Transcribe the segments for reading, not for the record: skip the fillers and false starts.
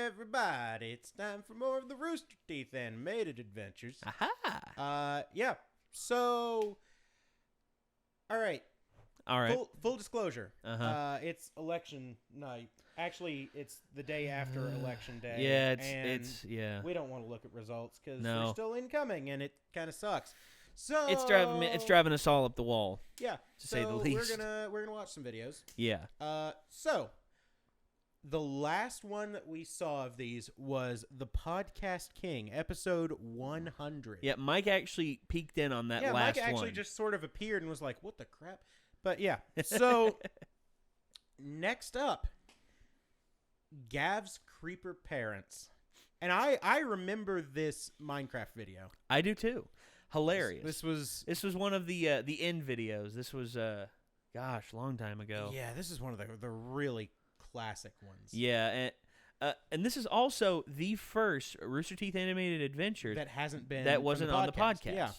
everybody, it's time for more of the Rooster Teeth animated adventures. Aha! Yeah. So, all right. Full disclosure. It's election night. Actually, it's the day after election day. Yeah, we don't want to look at results because they're still incoming, and it kind of sucks. So it's driving us all up the wall. Yeah, to say the least. We're gonna watch some videos. Yeah. So the last one that we saw of these was the Podcast King, episode 100. Yeah, Mike actually peeked in on that last one. Yeah, Mike actually just sort of appeared and was like, "What the crap?" But yeah, so next up, Gav's creeper parents, and I remember this Minecraft video. I do too. Hilarious. This was one of the end videos. This was long time ago. Yeah, this is one of the really classic ones. Yeah, and this is also the first Rooster Teeth animated adventure that wasn't on the podcast. Yeah.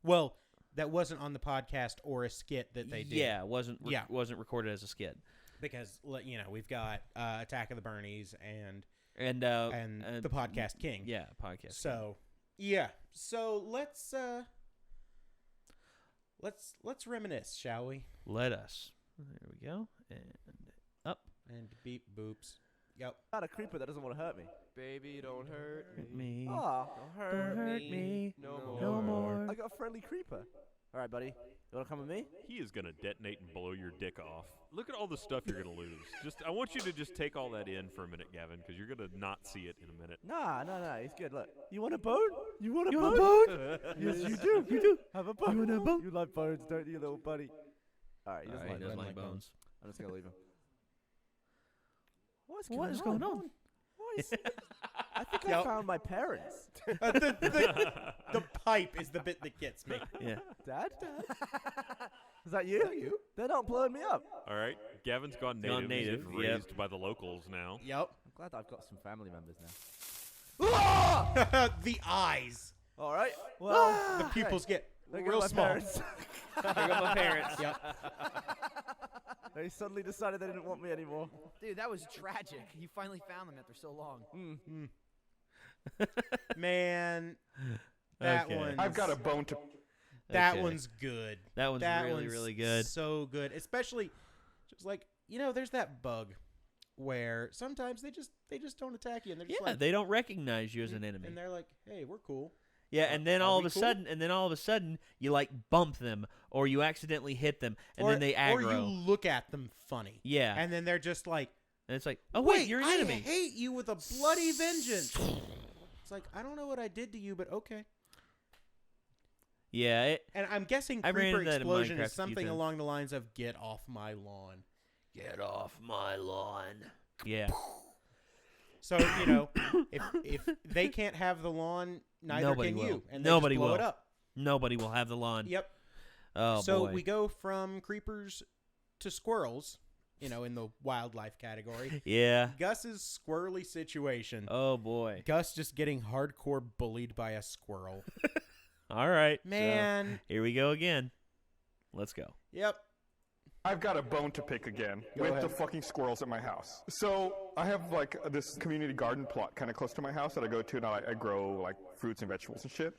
Well, that wasn't on the podcast or a skit that they did. Yeah, wasn't recorded as a skit. Because we've got Attack of the Burnies and the Podcast King. Yeah, Podcast. So yeah, so let's reminisce, shall we? Let us. There we go, and up and beep boops. Yep. Not a creeper that doesn't want to hurt me. Baby, don't hurt me. Oh, don't hurt me. No more. I got a friendly creeper. All right, buddy. You want to come with me? He is going to detonate and blow your dick off. Look at all the stuff you're going to lose. I want you to just take all that in for a minute, Gavin, because you're going to not see it in a minute. Nah, he's good. Look. You want a bone? You want a bone? Yes, you do. You do. Have a bone. You want a bone? You like bones, don't you, little buddy? All right, he doesn't like bones. I'm just going to leave him. What is going on? I think I found my parents. The pipe is the bit that gets me. Yeah. Dad? Is that you? They're not blowing me up. All right. Gavin's gone native. He's raised by the locals now. Yep. I'm glad I've got some family members now. The eyes. All right. Well, the pupils get real real small. There go my parents. Yep. They suddenly decided they didn't want me anymore. Dude, that was tragic. You finally found them after so long. Man, that one. I've got a bone to. That one's good. That one's really good. So good, especially just like there's that bug where sometimes they just don't attack you, and they're just they don't recognize you as an enemy, and they're like, "Hey, we're cool." Yeah, and then all of a sudden, you like bump them, or you accidentally hit them, and then they aggro. Or you look at them funny. Yeah, and then they're just like, and it's like, oh wait, you're an enemy. I hate you with a bloody vengeance. It's like, I don't know what I did to you, but okay. Yeah, and I'm guessing creeper explosion is something along the lines of "Get off my lawn." Get off my lawn. Yeah. So if they can't have the lawn, neither can you, and they Nobody just blow will. it up. Nobody will have the lawn. Yep. Oh, so boy. we go from creepers to squirrels, in the wildlife category. Yeah. Gus's squirrely situation. Oh boy. Gus just getting hardcore bullied by a squirrel. All right, man. So here we go again. Let's go. Yep. I've got a bone to pick again with the fucking squirrels at my house. So I have like this community garden plot kind of close to my house that I go to, and I grow like fruits and vegetables and shit.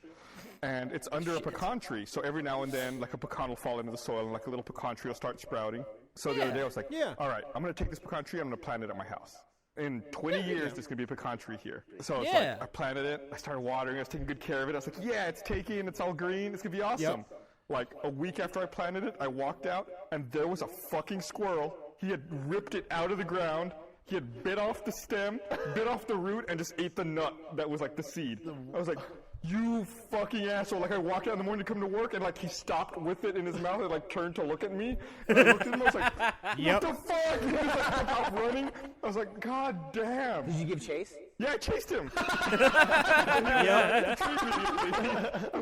And it's under a pecan tree, so every now and then like a pecan will fall into the soil and like a little pecan tree will start sprouting. So the other day I was like, all right, I'm going to take this pecan tree, I'm going to plant it at my house. In 20 years, there's going to be a pecan tree here. So it's like, I planted it, I started watering it, I was taking good care of it. I was like, yeah, it's taking, it's all green, it's going to be awesome. Yep. Like a week after I planted it, I walked out, and there was a fucking squirrel. He had ripped it out of the ground. He had bit off the stem, bit off the root, and just ate the nut that was like the seed. I was like, you fucking asshole. Like I walked out in the morning to come to work, and like he stopped with it in his mouth and like turned to look at me. And I looked at him, I was like, what the fuck? And he was like out running. I was like, God damn. Did you give chase? Yeah, I chased him. I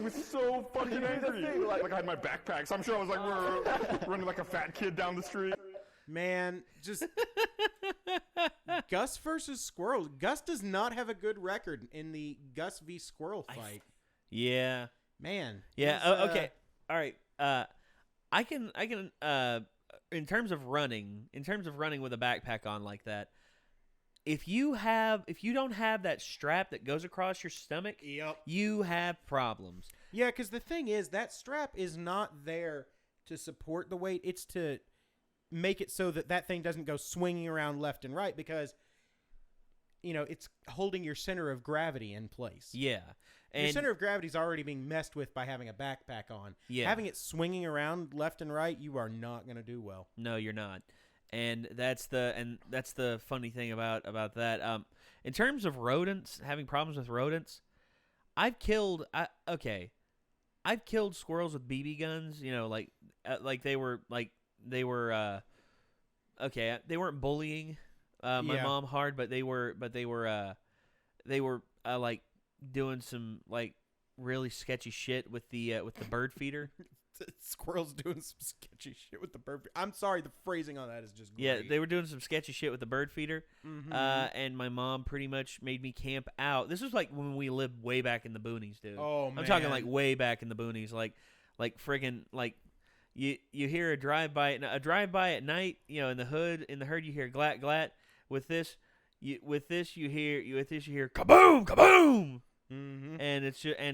was so fucking angry. Like I had my backpack, so I'm sure I was like running like a fat kid down the street. Man, just Gus versus Squirrel. Gus does not have a good record in the Gus v. Squirrel fight. Yeah. Man. Yeah. Okay. All right. I can. In terms of running with a backpack on like that, if you don't have that strap that goes across your stomach, you have problems. Yeah, because the thing is, that strap is not there to support the weight. It's to make it so that thing doesn't go swinging around left and right because, it's holding your center of gravity in place. Yeah. And your center of gravity is already being messed with by having a backpack on. Yeah. Having it swinging around left and right, you are not going to do well. No, you're not. And that's the funny thing about that. In terms of rodents, having problems with rodents, I've killed squirrels with BB guns. They weren't bullying my mom hard, but they were like doing some like really sketchy shit with the bird feeder. Squirrels doing some sketchy shit with the bird feeder. I'm sorry, the phrasing on that is just great. Yeah, they were doing some sketchy shit with the bird feeder. Mm-hmm. And my mom pretty much made me camp out. This was like when we lived way back in the boonies, dude. Oh, man. I'm talking like way back in the boonies, like friggin' like you hear a drive by at night, in the herd you hear glat glat. With this you hear kaboom kaboom. Mm-hmm. And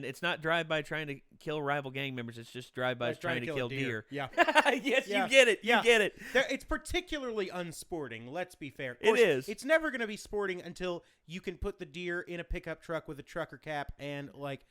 it's not drive-by trying to kill rival gang members. It's just drive-by trying to kill deer. Yeah. Yes, yeah. You get it. Yeah. You get it. It's particularly unsporting. Let's be fair. Of It course, is. It's never going to be sporting until you can put the deer in a pickup truck with a trucker cap and like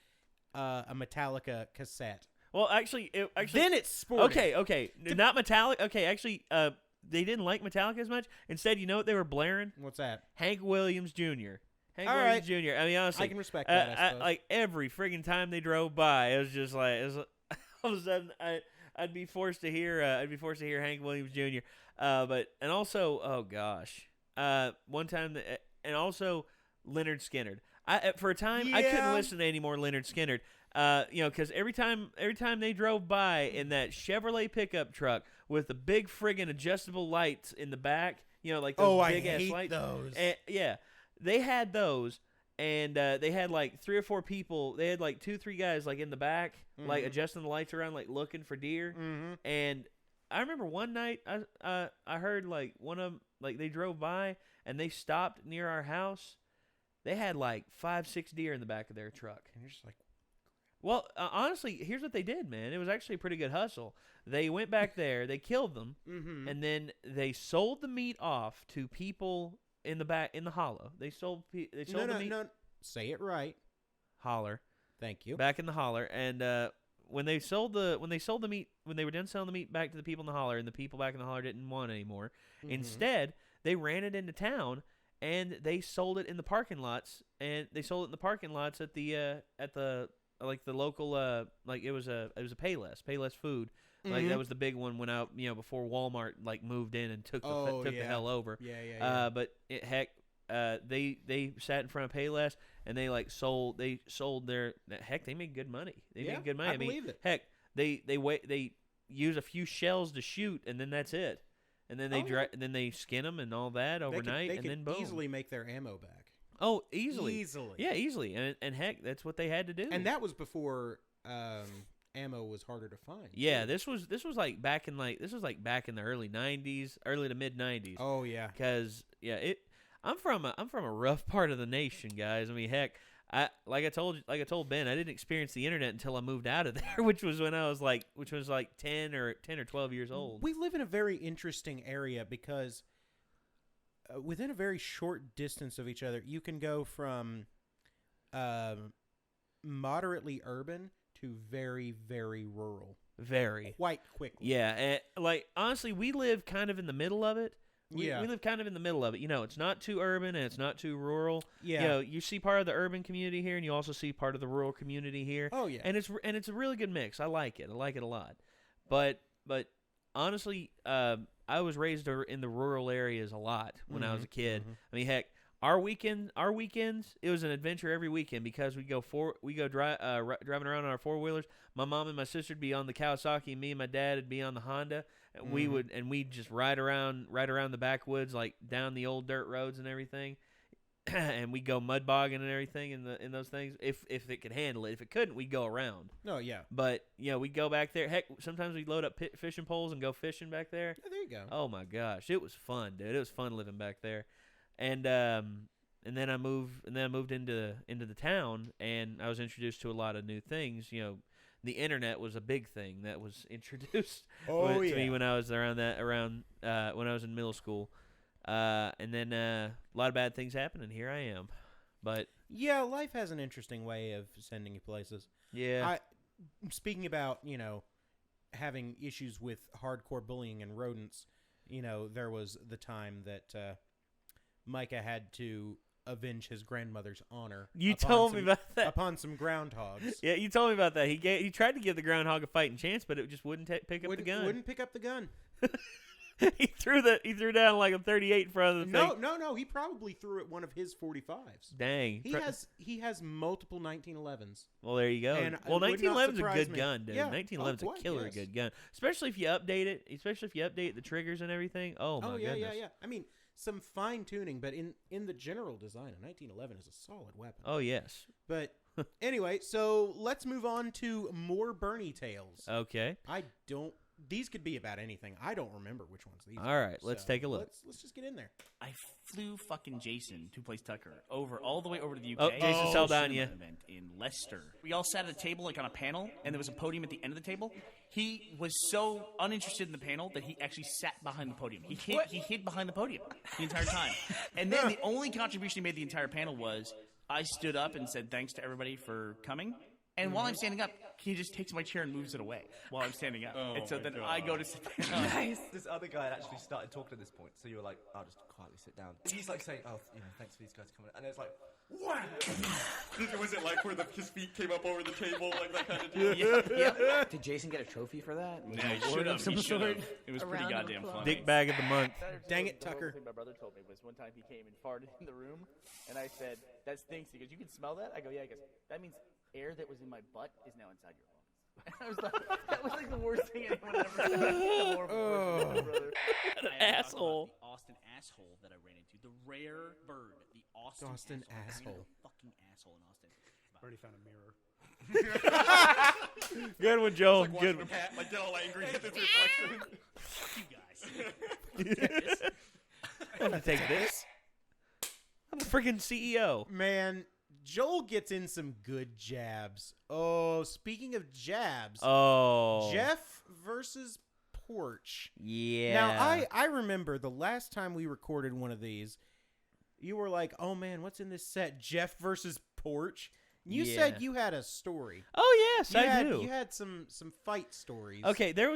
a Metallica cassette. Well, actually, then it's sporting. Okay. Not Metallica. Okay, actually, they didn't like Metallica as much. Instead, you know what they were blaring? What's that? Hank Williams Jr. All right. Jr. I mean, honestly, I can respect that. I suppose. like every friggin' time they drove by, it was just like all of a sudden I'd be forced to hear Hank Williams Jr. And also, oh gosh, one time and also Leonard Skinner. For a time I couldn't listen to any more Leonard Skinner. Because every time they drove by in that Chevrolet pickup truck with the big friggin' adjustable lights in the back, like those big ass lights. Those. Yeah. They had those, and they had like 3 or 4 people. They had like 2-3 guys like in the back, like adjusting the lights around, like looking for deer. Mm-hmm. And I remember one night I heard like one of them, like they drove by and they stopped near our house. They had like 5-6 deer in the back of their truck. And you're just like, well, honestly, here's what they did, man. It was actually a pretty good hustle. They went back there, they killed them, and then they sold the meat off to people in the back in the hollow. They sold the meat. No. Say it right. Holler. Thank you. Back in the holler, and when they sold the meat, when they were done selling the meat back to the people in the holler, and the people back in the holler didn't want it anymore. Instead, they ran it into town and they sold it in the parking lots. And they sold it in the parking lots at the like the local like it was a Payless food. Like that was the big one went out, before Walmart like moved in and took the hell over. Yeah. But they sat in front of Payless and they like sold their they made good money. They made good money. I believe it. Heck, they use a few shells to shoot and then that's it. And then then they skin them and all that overnight they and could then boom. easily make their ammo back. Oh, easily. Easily. Yeah, easily. And heck, that's what they had to do. And that was before ammo was harder to find. Yeah, this was back in the early 90s, early to mid 90s. Oh yeah. Cuz I'm from a rough part of the nation, guys. I mean, heck, I told Ben, I didn't experience the internet until I moved out of there, which was 10 or 12 years old. We live in a very interesting area because within a very short distance of each other, you can go from moderately urban to very, very rural. Very. Quite quickly. Yeah, like honestly, we live kind of in the middle of it. We Yeah. live kind of in the middle of it. It's not too urban and it's not too rural. Yeah. You see part of the urban community here, and you also see part of the rural community here. Oh yeah. And it's a really good mix. I like it. I like it a lot. But honestly, I was raised in the rural areas a lot when I was a kid. I mean, heck, our weekends, it was an adventure every weekend because we go driving around on our 4-wheelers. My mom and my sister would be on the Kawasaki, and me and my dad would be on the Honda. And we'd just ride around the backwoods, like down the old dirt roads and everything. And we'd go mud bogging and everything in those things if it could handle it. If it couldn't, we'd go around. Oh yeah. But we'd go back there. Heck, sometimes we'd load up fishing poles and go fishing back there. Yeah, there you go. Oh my gosh, it was fun, dude. It was fun living back there. And then I moved into the town, and I was introduced to a lot of new things. You know, the internet was a big thing that was introduced to me when I was when I was in middle school. And then a lot of bad things happened, and here I am. But yeah, life has an interesting way of sending you places. yeah, Speaking about, having issues with hardcore bullying and rodents, there was the time that Micah had to avenge his grandmother's honor. You told me about that. Upon some groundhogs. Yeah, you told me about that. He tried to give the groundhog a fighting chance, but it just wouldn't pick up the gun. Wouldn't pick up the gun. he threw down like a 38 in front of the thing. No. He probably threw at one of his 45s. Dang. He has multiple 1911s. Well, there you go. And well, 1911's 1911's a good gun, dude. Yeah. 1911's a killer good gun, especially if you update it. Especially if you update the triggers and everything. Oh my goodness. Yeah. I mean, some fine tuning, but in the general design, a 1911 is a solid weapon. Oh yes. But anyway, so let's move on to more Bernie tales. Okay. These could be about anything. I don't remember which ones these are. All right, let's take a look. Let's just get in there. I flew fucking Jason, who plays Tucker, all the way over to the UK. Oh, Jason Saldana. Event in Leicester. We all sat at a table, like on a panel, and there was a podium at the end of the table. He was so uninterested in the panel that he actually sat behind the podium. He hid behind the podium the entire time. And then the only contribution he made the entire panel was I stood up and said thanks to everybody for coming. And while I'm standing up, he just takes my chair and moves it away while I'm standing up. And so then I go to sit down. Nice. This other guy had actually started talking at this point, so you were like, I'll just quietly sit down. He's like saying, thanks for these guys coming. And it's like, what? Was it like where his feet came up over the table, like that kind of deal? Yeah. Did Jason get a trophy for that? Yeah, he should have. It was pretty goddamn funny. Dick bag of the month. Dang it, Tucker. My brother told me was one time he came and farted in the room, and I said, that stinks. He goes, you can smell that? I go, yeah. He goes, that means air that was in my butt is now inside your lungs. I was like, that was like the worst thing anyone ever said. An asshole. The Austin asshole that I ran into. The rare bird. The Austin asshole. The fucking asshole in Austin. Already found a mirror. Good one, Joel. Like Good one. like get all angry at this reflection. Fuck you guys. I'm gonna take this. I'm the freaking CEO. Man, Joel gets in some good jabs. Oh, speaking of jabs. Oh. Jeff versus Porch. Yeah. Now, I remember the last time we recorded one of these, you were like, oh man, what's in this set? Jeff versus Porch. You said you had a story. Oh yes, I do. You had some fight stories. Okay, there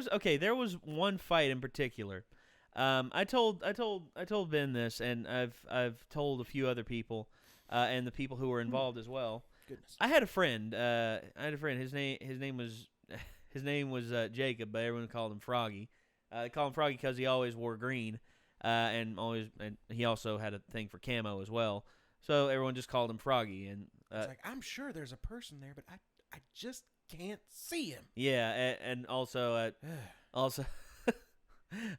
was one fight in particular. I told Ben this, and I've told a few other people, and the people who were involved as well. Goodness. I had a friend. His name was Jacob, but everyone called him Froggy. They called him Froggy because he always wore green, and he also had a thing for camo as well. So everyone just called him Froggy, and it's like, I'm sure there's a person there, but I just can't see him. Yeah, and also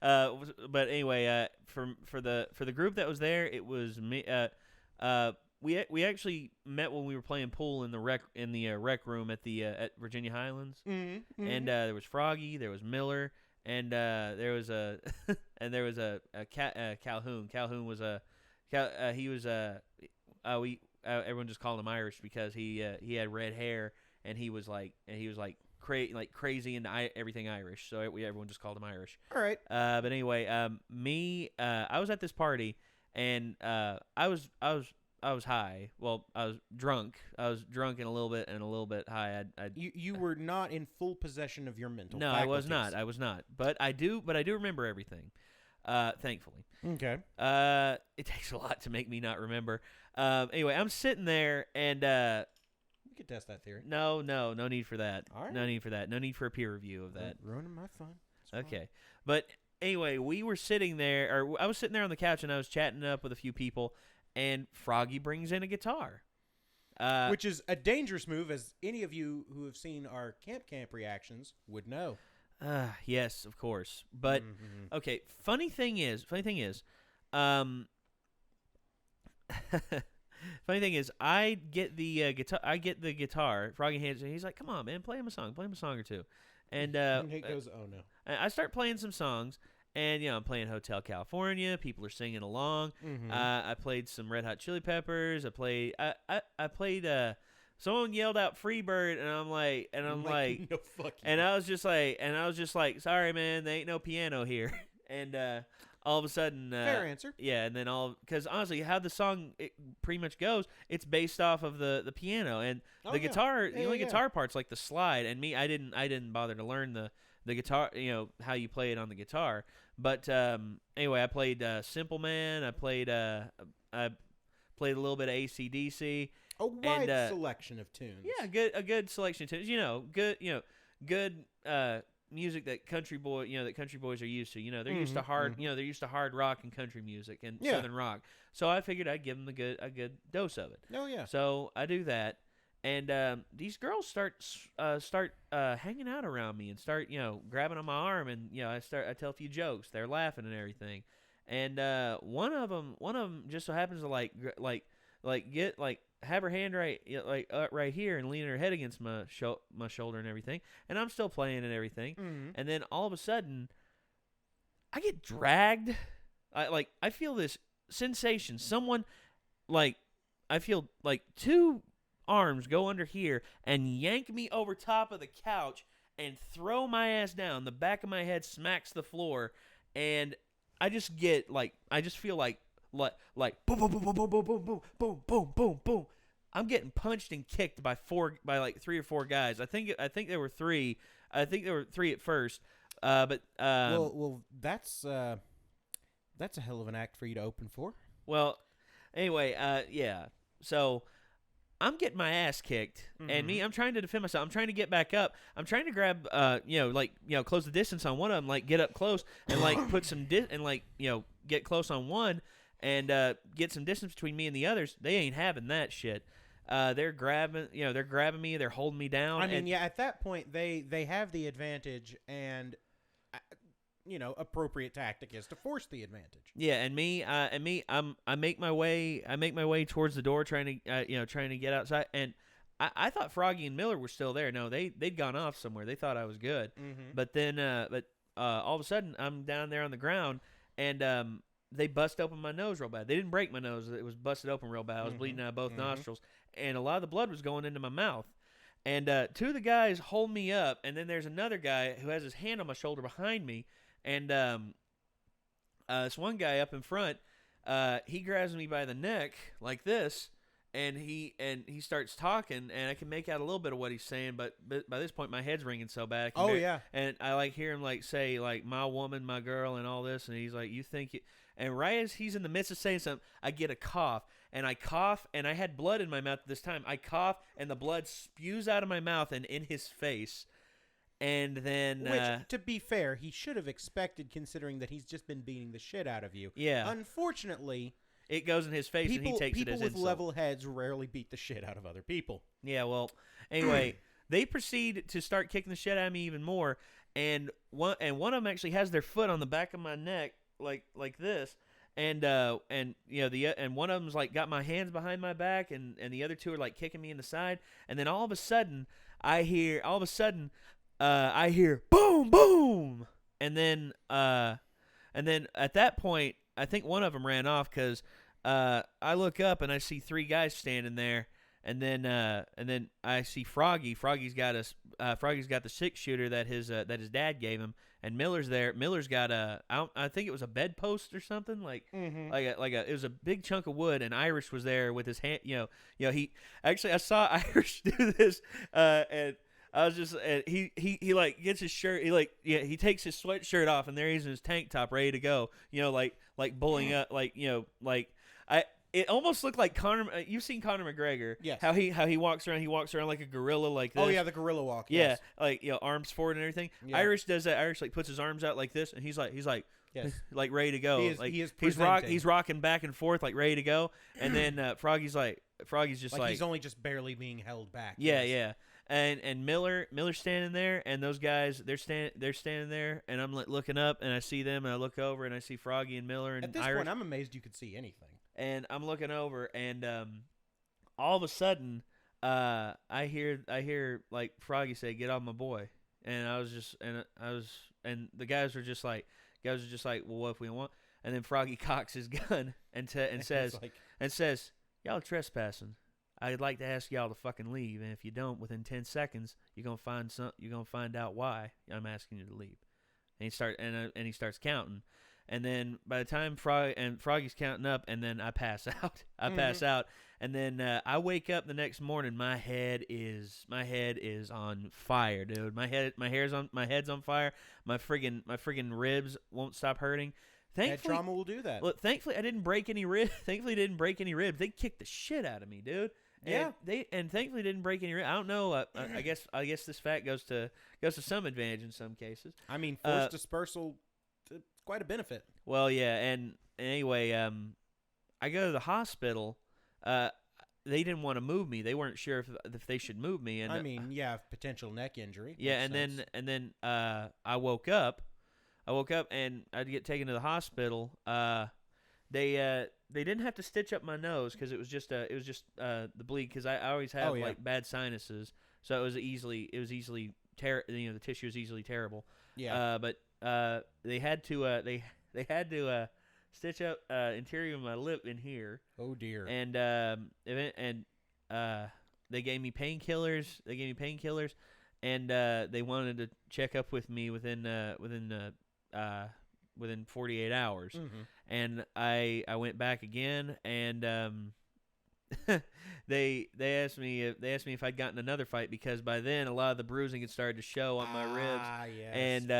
but anyway, for the group that was there, it was me. We actually met when we were playing pool in the rec room at the at Virginia Highlands, and there was Froggy, there was Miller, and there was a Calhoun. Calhoun was everyone just called him Irish because he had red hair, and he was like crazy into everything Irish, so everyone just called him Irish. All right. But anyway, I was at this party, and I was high. Well, I was drunk. I was drunk and a little bit high. You were not in full possession of your mental. No, faculties. I was not. But I do remember everything. Thankfully. Okay. It takes a lot to make me not remember. Anyway, I'm sitting there, and we could test that theory. No need for that. All right. No need for that. No need for a peer review of that. Ruining my fun. Okay. But anyway, we were sitting there, or I was sitting there on the couch, and I was chatting up with a few people, and Froggy brings in a guitar. Which is a dangerous move, as any of you who have seen our camp reactions would know. Yes, of course. But okay, funny thing is, funny thing is, I get the guitar. Froggy hands it. He's like, "Come on, man, play him a song or two." And he goes, "Oh no!" I start playing some songs, And I'm playing Hotel California. People are singing along. Mhm. I played some Red Hot Chili Peppers. I played. Someone yelled out "Freebird," and I'm like, no fuck you. and I was just like, sorry, man, there ain't no piano here. And all of a sudden, Fair answer. Yeah, and then because honestly, how the song pretty much goes, it's based off of the piano and the guitar. The only guitar part's like the slide, and I didn't bother to learn the guitar, how you play it on the guitar. But anyway, I played Simple Man. I played a little bit of AC/DC. A wide selection of tunes. Yeah, a good selection of tunes. Good music that country boys are used to. They're used to hard. They're used to hard rock and country music and southern rock. So I figured I'd give them a good dose of it. Oh yeah. So I do that, and these girls start hanging out around me and start grabbing on my arm, and I tell a few jokes. They're laughing and everything, and one of them just so happens to have her hand right here and leaning her head against my shoulder and everything, and I'm still playing and everything, and then all of a sudden I get dragged. I feel this sensation. Someone I feel like two arms go under here and yank me over top of the couch and throw my ass down. The back of my head smacks the floor, and I just feel like boom, boom, boom, boom, boom, boom, boom, boom, boom, boom, boom, boom. I'm getting punched and kicked by like 3 or 4 guys. I think there were 3. I think there were 3 at first. But well, that's a hell of an act for you to open for. Well, anyway, yeah. So I'm getting my ass kicked, and I'm trying to defend myself. I'm trying to get back up. I'm trying to grab, close the distance on one of them, get up close and put some get close on one. And get some distance between me and the others. They ain't having that shit. They're grabbing me. They're holding me down. I mean, at that point, they have the advantage, and appropriate tactic is to force the advantage. Yeah, I make my way towards the door, trying to get outside. And I thought Froggy and Miller were still there. No, they'd gone off somewhere. They thought I was good. But then, all of a sudden, I'm down there on the ground, and they bust open my nose real bad. They didn't break my nose. It was busted open real bad. I was bleeding out of both nostrils, and a lot of the blood was going into my mouth. And 2 of the guys hold me up, and then there's another guy who has his hand on my shoulder behind me. And this one guy up in front, he grabs me by the neck like this, and he starts talking, and I can make out a little bit of what he's saying, but by this point my head's ringing so bad. And I hear him say my woman, my girl, and all this, and he's like, you think it. And right as he's in the midst of saying something, I get a cough, and I had blood in my mouth this time. I cough, and the blood spews out of my mouth and in his face. And then, which, to be fair, he should have expected, considering that he's just been beating the shit out of you. Yeah. Unfortunately, it goes in his face, and he takes it as insult. People with level heads rarely beat the shit out of other people. Yeah. Well, anyway, they proceed to start kicking the shit out of me even more, and one of them actually has their foot on the back of my neck, like this, and one of them's got my hands behind my back, and the other 2 are kicking me in the side, and then all of a sudden I hear boom boom, and then at that point I think one of them ran off, because I look up and I see 3 guys standing there, and then I see Froggy. Froggy's got the 6-shooter that his dad gave him. And Miller's there. Miller's got I think it was a bedpost or something, it was a big chunk of wood. And Irish was there with his hand. He actually, I saw Irish do this, and I was just, and he gets his shirt. He takes his sweatshirt off, and there he's in his tank top, ready to go. Bullying up, It almost looked like Conor. You've seen Conor McGregor. Yes. How he walks around. He walks around like a gorilla, like this. Oh yeah, the gorilla walk. Yeah, yes. Arms forward and everything. Yeah. Irish does that. Irish puts his arms out like this, and he's like yes. ready to go. He's rocking back and forth, ready to go. And then Froggy's just he's only just barely being held back. Yeah, yes. Yeah. And Miller's standing there, and those guys they're standing there, and I'm looking up, and I see them, and I look over, and I see Froggy and Miller and At this Irish. point, I'm amazed you could see anything. And I'm looking over, and all of a sudden, I hear Froggy say, "Get off my boy," and the guys were just like, Guys are just like, well, what if we don't want? And then Froggy cocks his gun and says, y'all trespassing. I'd like to ask y'all to fucking leave, and if you don't, within 10 seconds, you're gonna find out why I'm asking you to leave. And he starts counting, and then by the time Froggy's counting up, and then I pass out. Pass out, and then I wake up the next morning. My head is on fire, dude. My head's on fire. My friggin' ribs won't stop hurting. That trauma will do that. Look, thankfully I didn't break any ribs. Thankfully, I didn't break any ribs. They kicked the shit out of me, dude. And thankfully didn't break any ribs. I don't know. I guess this fact goes to some advantage in some cases. I mean, forced dispersal, quite a benefit. Well, yeah, and anyway, I go to the hospital. They didn't want to move me. They weren't sure if they should move me. And I mean, potential neck injury. Yeah, and then I woke up. And I'd get taken to the hospital. They didn't have to stitch up my nose because it was just the bleed, because I always have like bad sinuses, so it was easily the tissue was easily tearable. Yeah. But they had to stitch up interior of my lip in here. Oh dear. And they gave me painkillers. And they wanted to check up with me within 48 hours. Mm-hmm. And I went back again, and they asked me if I'd gotten another fight, because by then a lot of the bruising had started to show on my ribs. Yes. And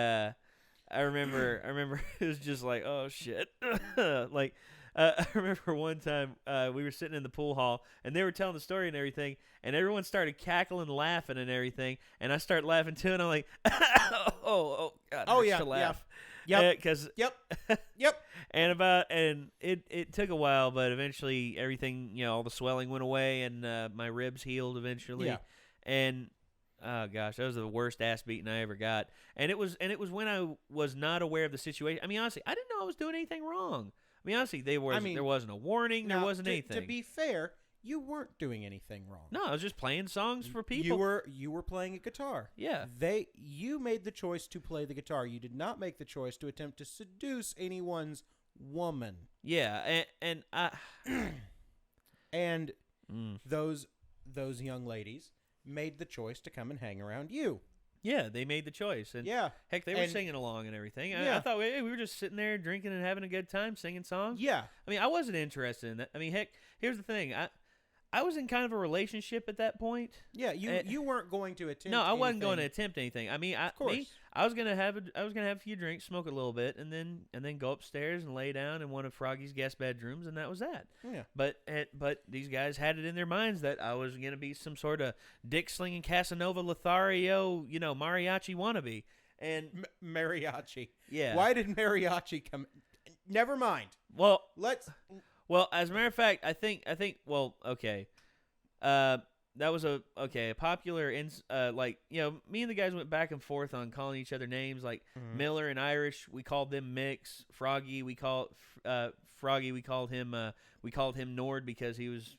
I remember it was just like, oh shit. Like I remember one time we were sitting in the pool hall, and they were telling the story and everything, and everyone started cackling, laughing and everything, and I started laughing too, and I'm like, oh God, oh it yeah, hurts to laugh. Yep. Yep. And it took a while, but eventually everything, all the swelling went away, and my ribs healed eventually. Yeah. And oh gosh, that was the worst ass beating I ever got. And it was when I was not aware of the situation. I mean, honestly, I didn't know I was doing anything wrong. I mean, honestly, there wasn't a warning. There wasn't anything. To be fair, you weren't doing anything wrong. No, I was just playing songs for people. You were playing a guitar. Yeah. You made the choice to play the guitar. You did not make the choice to attempt to seduce anyone's woman. Yeah, and I and those young ladies made the choice to come and hang around you. Yeah, they made the choice. And heck, they were singing along and everything. I thought, hey, we were just sitting there drinking and having a good time, singing songs. Yeah. I mean, I wasn't interested in that. I mean, heck, here's the thing. I was in kind of a relationship at that point. Yeah, you weren't going to attempt. No, I wasn't going to attempt anything. I mean, of course. I was gonna have a few drinks, smoke a little bit, and then go upstairs and lay down in one of Froggy's guest bedrooms, and that was that. Yeah. But these guys had it in their minds that I was gonna be some sort of dick slinging Casanova Lothario, mariachi wannabe, and mariachi. Yeah. Why did mariachi come? Never mind. Well, Well, as a matter of fact, I think. Well, okay. That was a popular. Me and the guys went back and forth on calling each other names. Like Miller in Irish, we called them Mix. Froggy, we called him Nord because he was.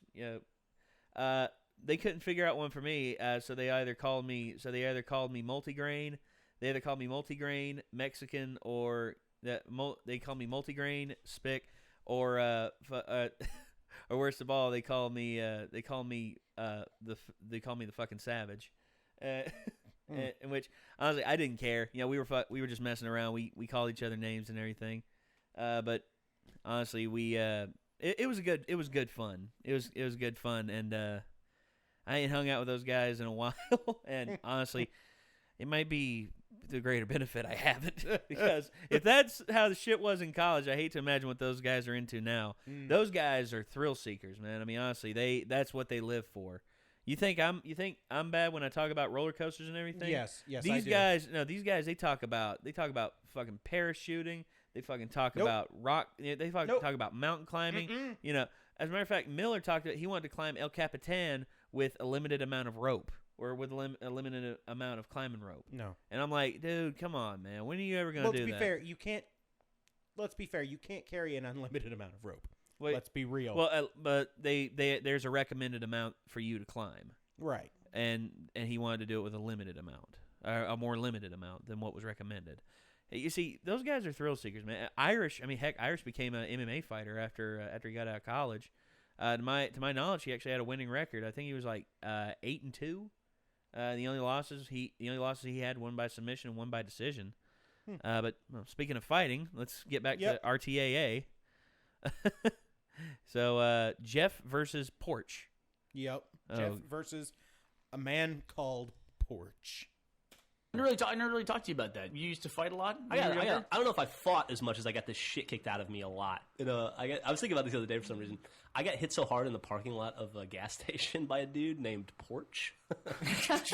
They couldn't figure out one for me. So they either called me multigrain. They either called me multigrain Mexican, or they called me multigrain Spick. Or worst of all, they call me the fucking savage, in which honestly I didn't care. We were just messing around. We called each other names and everything, but honestly it was good fun. It was good fun, and I ain't hung out with those guys in a while, and honestly, it might be the greater benefit I haven't, because if that's how the shit was in college, I hate to imagine what those guys are into now. Those guys are thrill seekers, man. I mean, honestly, that's what they live for. You think I'm bad when I talk about roller coasters and everything? Yes, These guys they talk about fucking parachuting. They fucking talk about rock. They fucking talk about mountain climbing. As a matter of fact, Miller he wanted to climb El Capitan with a limited amount of rope. Or with a limited amount of climbing rope. No. And I'm like, dude, come on, man. When are you ever going to do that? Let's be fair, you can't carry an unlimited amount of rope. Wait, let's be real. Well, but there's a recommended amount for you to climb. Right. And he wanted to do it with a limited amount. Or a more limited amount than what was recommended. You see, those guys are thrill seekers, man. Irish, I mean, heck, Irish became an MMA fighter after he got out of college. To my knowledge, he actually had a winning record. I think he was like 8-2. The only losses he had, one by submission and one by decision. But speaking of fighting, let's get back to RTAA. So Jeff versus Porch. Yep. Jeff versus a man called Porch. I never really talked to you about that. You used to fight a lot? I don't know if I fought as much as I got the shit kicked out of me a lot. I was thinking about this the other day for some reason. I got hit so hard in the parking lot of a gas station by a dude named Porch. Porch.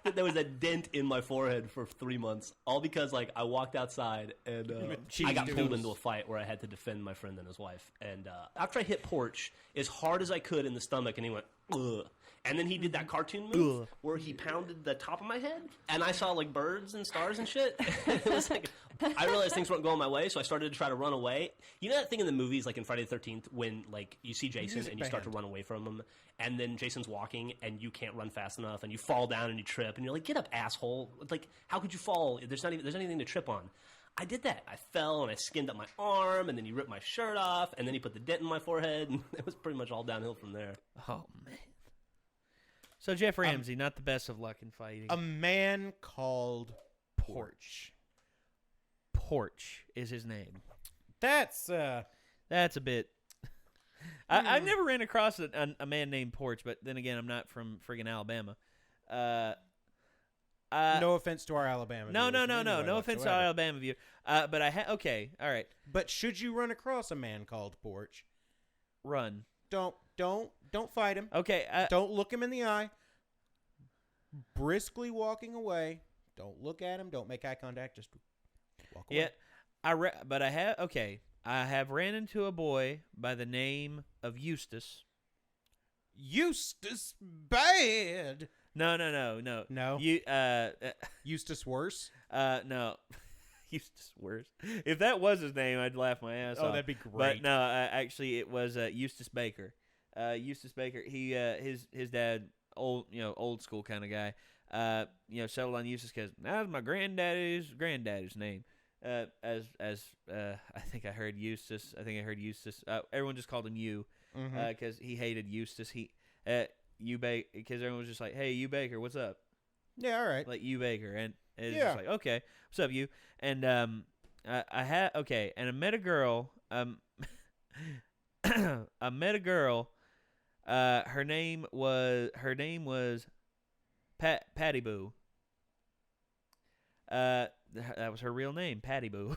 That there was a dent in my forehead for 3 months, all because I walked outside and I got pulled into a fight where I had to defend my friend and his wife. And after I hit Porch as hard as I could in the stomach, and he went, ugh. And then he did that cartoon move where he pounded the top of my head, and I saw birds and stars and shit. It was I realized things weren't going my way, so I started to try to run away. You know that thing in the movies, in Friday the 13th, when you see Jason and you start to run away from him, and then Jason's walking and you can't run fast enough, and you fall down and you trip, and you're like, "Get up, asshole!" How could you fall? There's anything to trip on. I did that. I fell and I skinned up my arm, and then he ripped my shirt off, and then he put the dent in my forehead, and it was pretty much all downhill from there. Oh man. So Jeff Ramsey, not the best of luck in fighting. A man called Porch. Porch is his name. That's a bit. I've never ran across a man named Porch, but then again, I'm not from friggin' Alabama. No offense to our Alabama. No offense to our Alabama view. But okay, all right. But should you run across a man called Porch, run. Don't fight him. Okay. Don't look him in the eye. Briskly walking away. Don't look at him. Don't make eye contact. Just walk away. Yeah. I have ran into a boy by the name of Eustace. Eustace bad. No. Eustace worse. No. Eustace worse. If that was his name, I'd laugh my ass off. Oh, that'd be great. But no, actually, it was Eustace Baker. Eustace Baker. He his dad, old school kind of guy. Settled on Eustace because that was my granddaddy's name. As I think I heard Eustace. Everyone just called him You, because he hated Eustace. Because everyone was just like, "Hey, you Baker, what's up?" Yeah, all right. Like you Baker, and it's just like, "Okay, what's up, you?" And and I met a girl. I met a girl. Her name was Patty Boo. That was her real name, Patty Boo.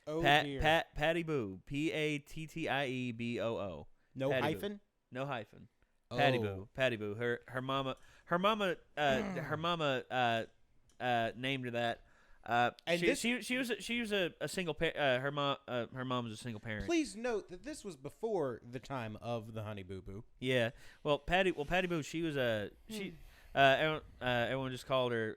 Oh dear. Patty Boo. Pattieboo. No Patty hyphen. Boo. No hyphen. Patty Boo. Patty Boo. Her mama named her that. And she was a single parent. Her mom was a single parent. Please note that this was before the time of the Honey Boo Boo. Yeah. Well, Patty Boo. She was everyone just called her.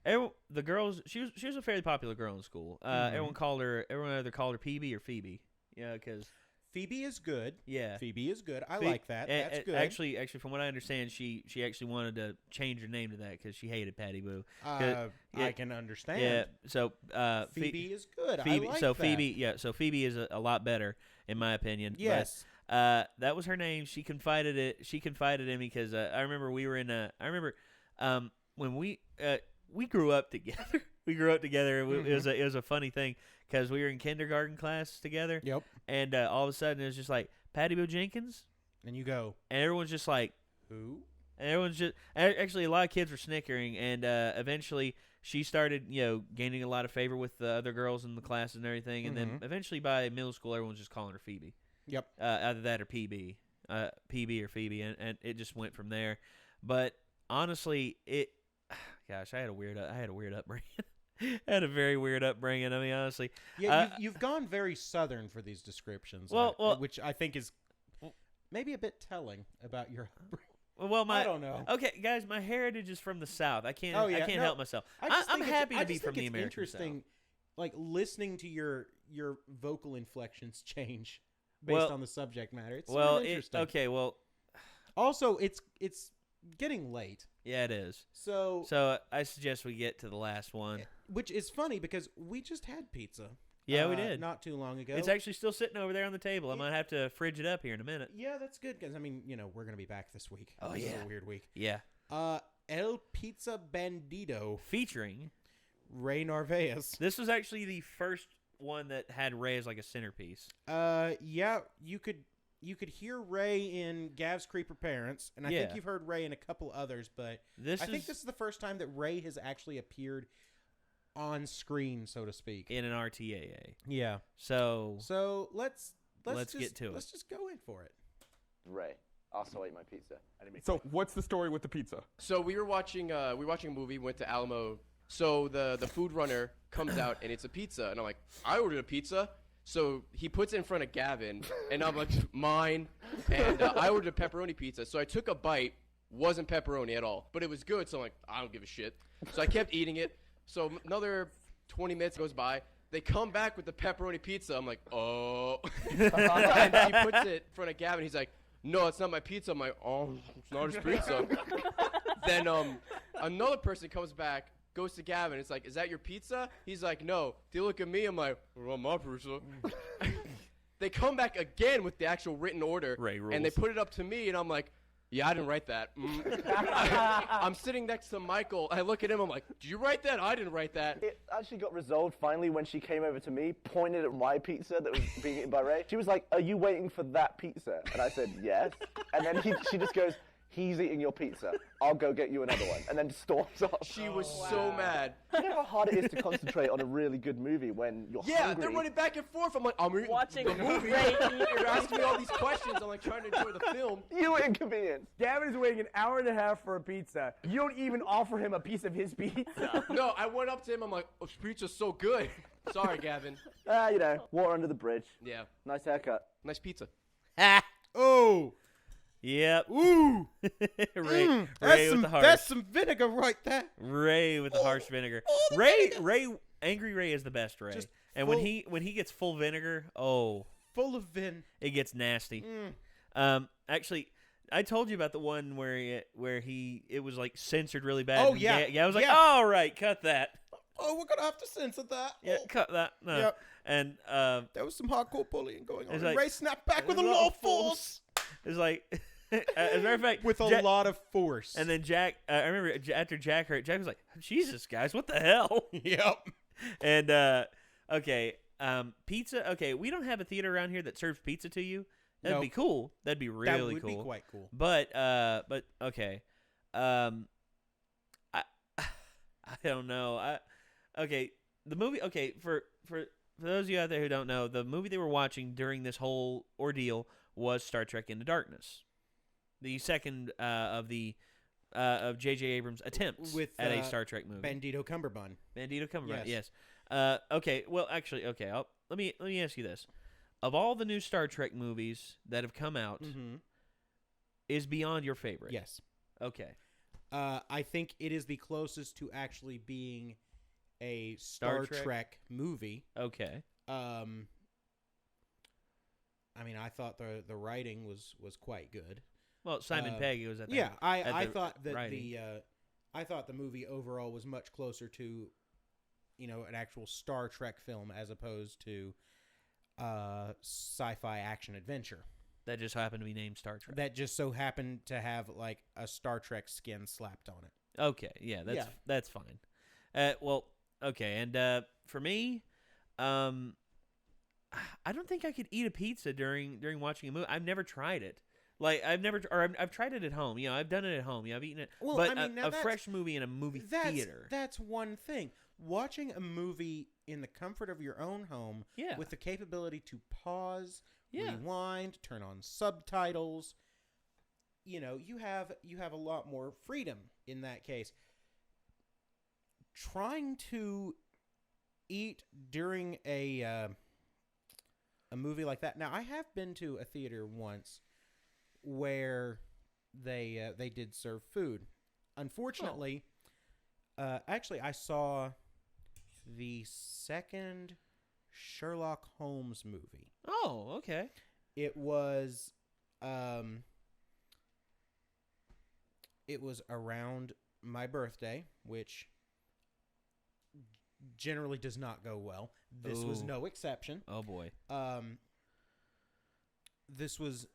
The girls. She was a fairly popular girl in school. Everyone either called her PB or Phoebe. Yeah, because Phoebe is good. Yeah, Phoebe is good. I like that. That's good. Actually, from what I understand, she actually wanted to change her name to that because she hated Patty Boo. I can understand. Yeah. So Phoebe is good. Phoebe, I like so that. Phoebe, yeah. So Phoebe is a lot better in my opinion. Yes. But, that was her name. She confided in me because I remember we were in when we grew up together. It was a funny thing because we were in kindergarten class together. Yep. And all of a sudden it was just like Patty Boo Jenkins, and you go, and everyone's just like, who? And everyone's just actually a lot of kids were snickering, and eventually she started gaining a lot of favor with the other girls in the class and everything, and then eventually by middle school everyone's just calling her Phoebe. Yep. Either that or PB, PB or Phoebe, and it just went from there. But honestly, gosh, I had a weird upbringing. I had a very weird upbringing. I mean, honestly. Yeah, you've gone very southern for these descriptions. Well, which I think is maybe a bit telling about your upbringing. Well, I don't know. Okay, guys, my heritage is from the South. I can't help myself. I'm happy to be from the American interesting, South. Listening to your vocal inflections change based on the subject matter. It's interesting. Okay, well. Also, it's getting late. Yeah, it is. So I suggest we get to the last one. Which is funny because we just had pizza. Yeah, we did. Not too long ago. It's actually still sitting over there on the table. I might have to fridge it up here in a minute. Yeah, that's good because, I mean, we're going to be back this week. Oh, This yeah. is a weird week. Yeah. El Pizza Bandito. Featuring Ray Narvaez. This was actually the first one that had Ray as like a centerpiece. Yeah, you could hear Ray in Gav's Creeper Parents, and I think you've heard Ray in a couple others, but I think this is the first time that Ray has actually appeared on screen, so to speak, in an RTAA. Yeah. So let's get to it. Let's just go in for it. Ray also ate my pizza. I didn't make So what's the story with the pizza? So we were watching a movie. Went to Alamo. So the food runner comes out and it's a pizza, and I'm like, I ordered a pizza. So he puts it in front of Gavin, and I'm like, mine. And I ordered a pepperoni pizza. So I took a bite, wasn't pepperoni at all, but it was good. So I'm like, I don't give a shit. So I kept eating it. So another 20 minutes goes by. They come back with the pepperoni pizza. I'm like, oh. And he puts it in front of Gavin. He's like, no, it's not my pizza. I'm like, oh, it's not his pizza. Then another person comes back, goes to Gavin. It's like, is that your pizza? He's like, no. They look at me. I'm like, well, my pizza. They come back again with the actual written order. Ray rules. And they put it up to me, and I'm like, yeah, I didn't write that. I'm sitting next to Michael. I look at him. I'm like, did you write that? I didn't write that. It actually got resolved finally when she came over to me, pointed at my pizza that was being eaten by Ray. She was like, are you waiting for that pizza? And I said, yes. And then she just goes, he's eating your pizza. I'll go get you another one. And then storms off. She was so mad. You know how hard it is to concentrate on a really good movie when you're hungry? Yeah, they're running back and forth. I'm like, I'm watching the movie. Ray eat You're asking me all these questions. I'm like trying to enjoy the film. You inconvenience. Gavin is waiting an hour and a half for a pizza. You don't even offer him a piece of his pizza. No, I went up to him. I'm like, oh, this pizza's so good. Sorry, Gavin. Water under the bridge. Yeah. Nice haircut. Nice pizza. Oh. Yep. Ooh. Ray with the harsh. That's some vinegar right there. Ray with the harsh vinegar. Angry Ray is the best Ray. And when he gets full vinegar, full of vin, it gets nasty. Actually, I told you about the one where it was like censored really bad. Oh yeah. I was like, all right, cut that. Oh, we're gonna have to censor that. Yeah, cut that. No. Yep. And there was some hardcore bullying going on. Like, Ray snapped back with a lot of force. It's like, as a matter of fact, with a lot of force. And then Jack, I remember after Jack heard, Jack was like, "Jesus, guys, what the hell?" Yep. And pizza. Okay, we don't have a theater around here that serves pizza to you. That'd be cool. That'd be really cool. That would be quite cool. But okay, I don't know. The movie. Okay, for those of you out there who don't know, the movie they were watching during this whole ordeal was Star Trek Into Darkness, the second of J.J. Abrams' attempts at a Star Trek movie. Bandito Cumberbund. Yes. Okay. Well, actually, okay. Let me ask you this: of all the new Star Trek movies that have come out, is Beyond your favorite? Yes. Okay. I think it is the closest to actually being a Star Trek movie. Okay. I mean, I thought the writing was quite good. Well, Simon Pegg was at the I thought that writing. I thought the movie overall was much closer to, an actual Star Trek film as opposed to sci-fi action adventure. That just happened to be named Star Trek. That just so happened to have like a Star Trek skin slapped on it. Okay, yeah, that's fine. Well, okay, and for me, I don't think I could eat a pizza during watching a movie. I've never tried it. Like I've tried it at home. I've done it at home. I've eaten it. Well, but I mean, a fresh movie in a movie theater. That's one thing. Watching a movie in the comfort of your own home, with the capability to pause, rewind, turn on subtitles. You have a lot more freedom in that case. Trying to eat during a movie like that. Now, I have been to a theater once where they did serve food. Unfortunately, actually, I saw the second Sherlock Holmes movie. Oh, okay. It was it was around my birthday, which generally does not go well. This was no exception. Oh boy. This was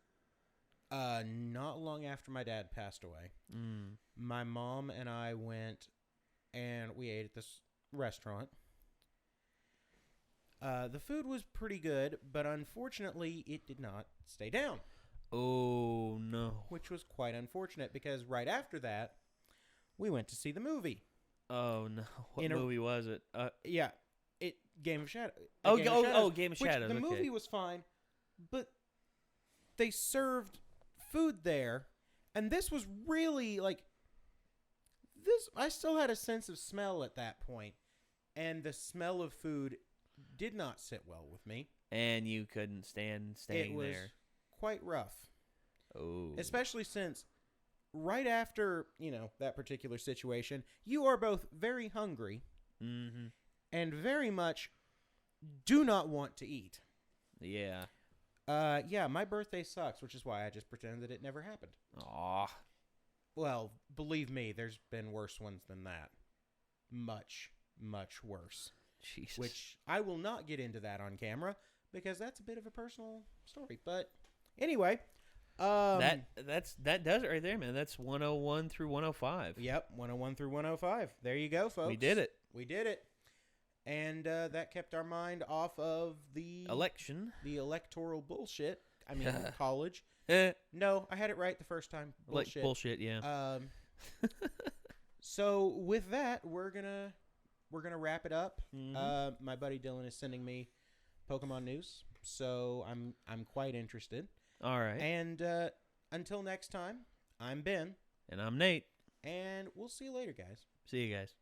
not long after my dad passed away. My mom and I went and we ate at this restaurant. The food was pretty good, but unfortunately it did not stay down. Oh no. Which was quite unfortunate because right after that we went to see the movie. Oh no! What movie was it? Yeah, Game of Shadows. Game of Shadows. The movie was fine, but they served food there, and this was really like this. I still had a sense of smell at that point, and the smell of food did not sit well with me. And you couldn't stand staying there. It was quite rough. Oh, especially since. Right after, that particular situation, you are both very hungry and very much do not want to eat. Yeah. My birthday sucks, which is why I just pretended that it never happened. Aw. Well, believe me, there's been worse ones than that. Much, much worse. Jesus. Which I will not get into that on camera because that's a bit of a personal story. But anyway... that does it right there, man. That's 101 through 105. Yep, 101 through 105. There you go, folks. We did it. And that kept our mind off of the election, the electoral bullshit. I mean, college. No, I had it right the first time. Bullshit. Bullshit, yeah. So with that, we're gonna wrap it up. My buddy Dylan is sending me Pokemon news, so I'm quite interested. All right. And until next time, I'm Ben. And I'm Nate. And we'll see you later, guys. See you guys.